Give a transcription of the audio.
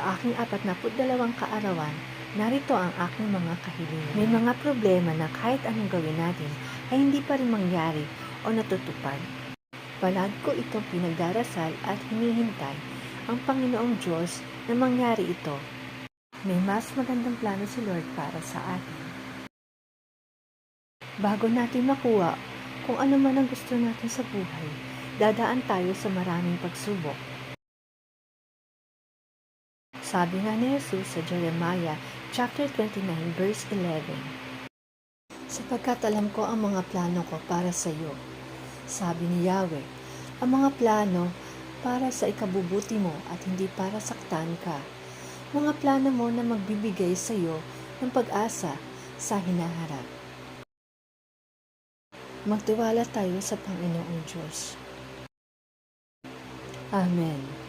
Sa aking 42 kaarawan, narito ang aking mga kahilingan. May mga problema na kahit anong gawin natin ay hindi pa rin mangyari o natutupad. Palagi ko itong pinagdarasal at hinihintay ang Panginoong Diyos na mangyari ito. May mas magandang plano si Lord para sa atin. Bago natin makuha kung ano man ang gusto natin sa buhay, dadaan tayo sa maraming pagsubok. Sabi nga ni Jesus sa Jeremiah chapter 29 verse 11, sapagkat alam ko ang mga plano ko para sa iyo, sabi ni Yahweh, ang mga plano para sa ikabubuti mo at hindi para saktan ka, mga plano mo na magbibigay sa iyo ng pag-asa sa hinaharap. Magtiwala tayo sa Panginoong Diyos. Amen.